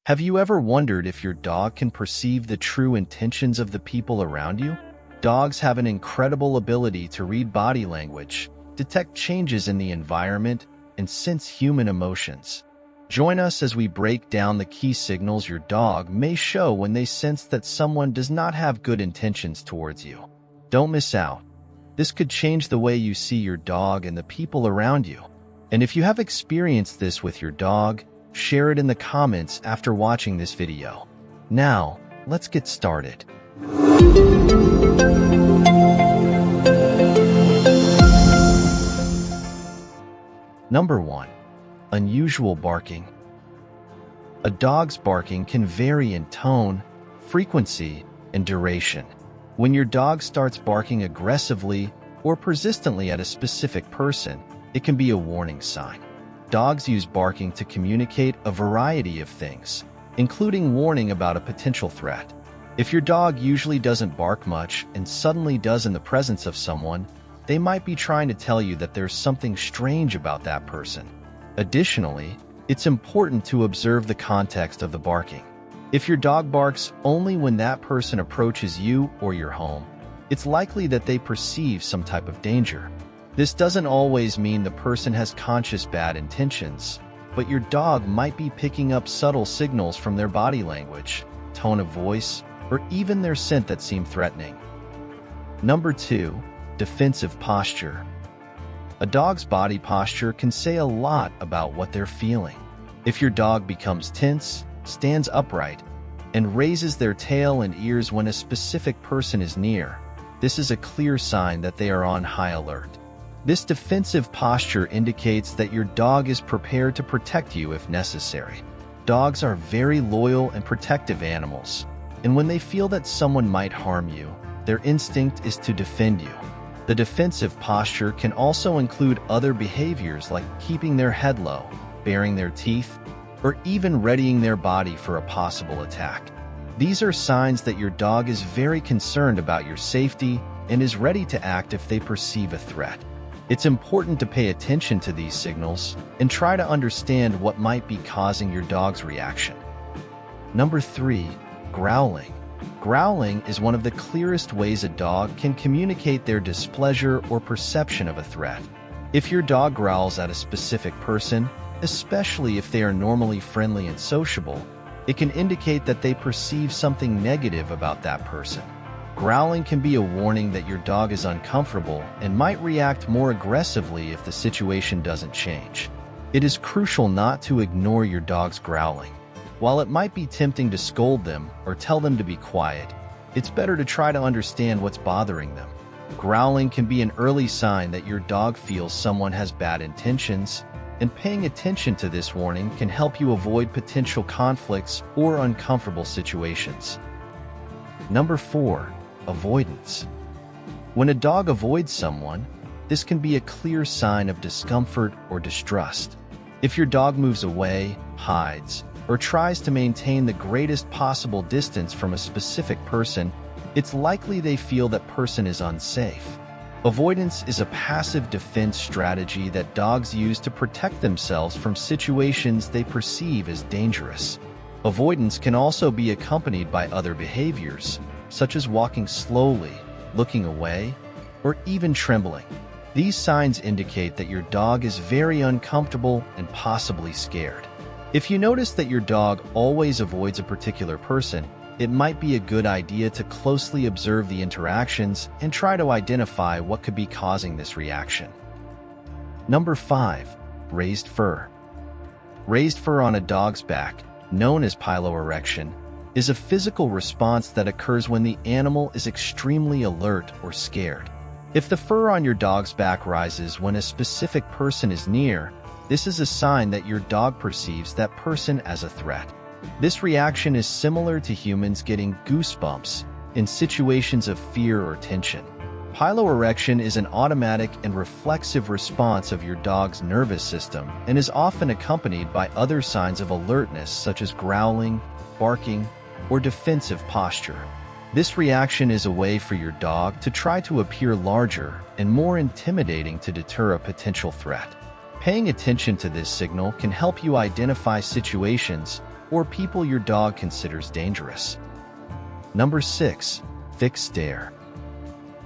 Have you ever wondered if your dog can perceive the true intentions of the people around you? Dogs have an incredible ability to read body language, detect changes in the environment, and sense human emotions. Join us as we break down the key signals your dog may show when they sense that someone does not have good intentions towards you. Don't miss out. This could change the way you see your dog and the people around you. And if you have experienced this with your dog, share it in the comments after watching this video. Now, let's get started. Number 1. Unusual barking. A dog's barking can vary in tone, frequency, and duration. When your dog starts barking aggressively or persistently at a specific person, it can be a warning sign. Dogs use barking to communicate a variety of things, including warning about a potential threat. If your dog usually doesn't bark much and suddenly does in the presence of someone, they might be trying to tell you that there's something strange about that person. Additionally, it's important to observe the context of the barking. If your dog barks only when that person approaches you or your home, it's likely that they perceive some type of danger. This doesn't always mean the person has conscious bad intentions, but your dog might be picking up subtle signals from their body language, tone of voice, or even their scent that seem threatening. Number 2. Defensive posture. A dog's body posture can say a lot about what they're feeling. If your dog becomes tense, stands upright, and raises their tail and ears when a specific person is near, this is a clear sign that they are on high alert. This defensive posture indicates that your dog is prepared to protect you if necessary. Dogs are very loyal and protective animals, and when they feel that someone might harm you, their instinct is to defend you. The defensive posture can also include other behaviors like keeping their head low, baring their teeth, or even readying their body for a possible attack. These are signs that your dog is very concerned about your safety and is ready to act if they perceive a threat. It's important to pay attention to these signals and try to understand what might be causing your dog's reaction. Number 3. Growling. Growling is one of the clearest ways a dog can communicate their displeasure or perception of a threat. If your dog growls at a specific person, especially if they are normally friendly and sociable, it can indicate that they perceive something negative about that person. Growling can be a warning that your dog is uncomfortable and might react more aggressively if the situation doesn't change. It is crucial not to ignore your dog's growling. While it might be tempting to scold them or tell them to be quiet, it's better to try to understand what's bothering them. Growling can be an early sign that your dog feels someone has bad intentions, and paying attention to this warning can help you avoid potential conflicts or uncomfortable situations. Number 4. Avoidance. When a dog avoids someone, this can be a clear sign of discomfort or distrust. If your dog moves away, hides, or tries to maintain the greatest possible distance from a specific person, it's likely they feel that person is unsafe. Avoidance is a passive defense strategy that dogs use to protect themselves from situations they perceive as dangerous. Avoidance can also be accompanied by other behaviors, such as walking slowly, looking away, or even trembling. These signs indicate that your dog is very uncomfortable and possibly scared. If you notice that your dog always avoids a particular person, it might be a good idea to closely observe the interactions and try to identify what could be causing this reaction. Number 5. Raised fur. Raised fur on a dog's back, known as piloerection, is a physical response that occurs when the animal is extremely alert or scared. If the fur on your dog's back rises when a specific person is near, this is a sign that your dog perceives that person as a threat. This reaction is similar to humans getting goosebumps in situations of fear or tension. Piloerection is an automatic and reflexive response of your dog's nervous system and is often accompanied by other signs of alertness such as growling, barking, or defensive posture. This reaction is a way for your dog to try to appear larger and more intimidating to deter a potential threat. Paying attention to this signal can help you identify situations or people your dog considers dangerous. Number 6. Fixed stare.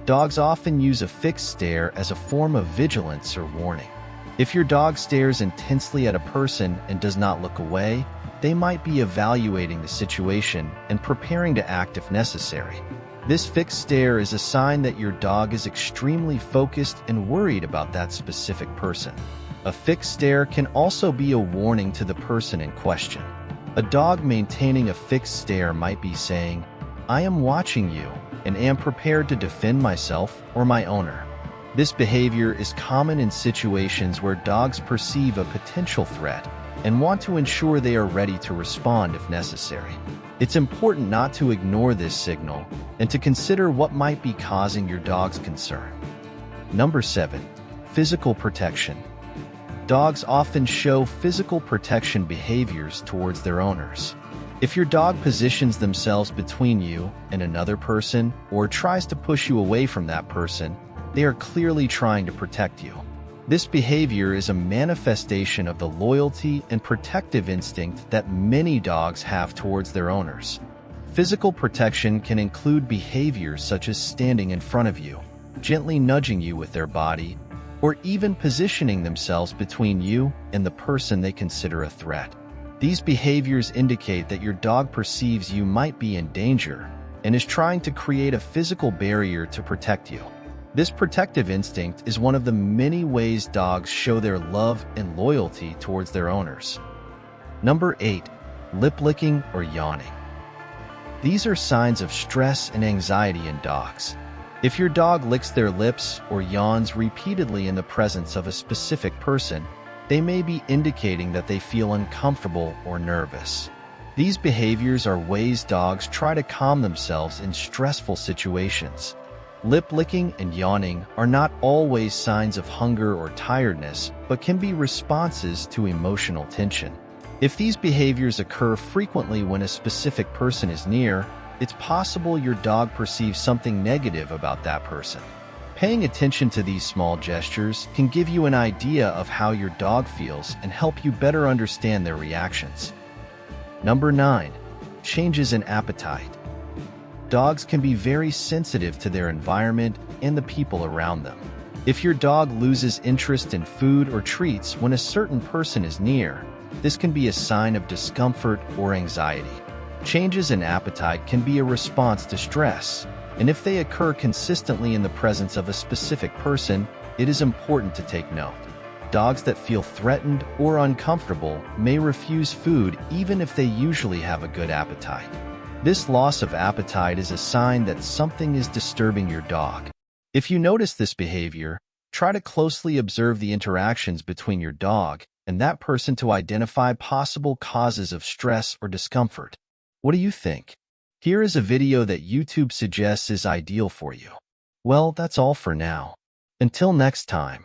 Dogs often use a fixed stare as a form of vigilance or warning. If your dog stares intensely at a person and does not look away, they might be evaluating the situation and preparing to act if necessary. This fixed stare is a sign that your dog is extremely focused and worried about that specific person. A fixed stare can also be a warning to the person in question. A dog maintaining a fixed stare might be saying, "I am watching you and am prepared to defend myself or my owner." This behavior is common in situations where dogs perceive a potential threat and want to ensure they are ready to respond if necessary. It's important not to ignore this signal and to consider what might be causing your dog's concern. Number 7. Physical protection. Dogs often show physical protection behaviors towards their owners. If your dog positions themselves between you and another person or tries to push you away from that person, they are clearly trying to protect you. This behavior is a manifestation of the loyalty and protective instinct that many dogs have towards their owners. Physical protection can include behaviors such as standing in front of you, gently nudging you with their body, or even positioning themselves between you and the person they consider a threat. These behaviors indicate that your dog perceives you might be in danger and is trying to create a physical barrier to protect you. This protective instinct is one of the many ways dogs show their love and loyalty towards their owners. Number 8. Lip licking or yawning. These are signs of stress and anxiety in dogs. If your dog licks their lips or yawns repeatedly in the presence of a specific person, they may be indicating that they feel uncomfortable or nervous. These behaviors are ways dogs try to calm themselves in stressful situations. Lip licking and yawning are not always signs of hunger or tiredness, but can be responses to emotional tension. If these behaviors occur frequently when a specific person is near, it's possible your dog perceives something negative about that person. Paying attention to these small gestures can give you an idea of how your dog feels and help you better understand their reactions. Number 9. Changes in appetite. Dogs can be very sensitive to their environment and the people around them. If your dog loses interest in food or treats when a certain person is near, this can be a sign of discomfort or anxiety. Changes in appetite can be a response to stress, and if they occur consistently in the presence of a specific person, it is important to take note. Dogs that feel threatened or uncomfortable may refuse food even if they usually have a good appetite. This loss of appetite is a sign that something is disturbing your dog. If you notice this behavior, try to closely observe the interactions between your dog and that person to identify possible causes of stress or discomfort. What do you think? Here is a video that YouTube suggests is ideal for you. Well, that's all for now. Until next time.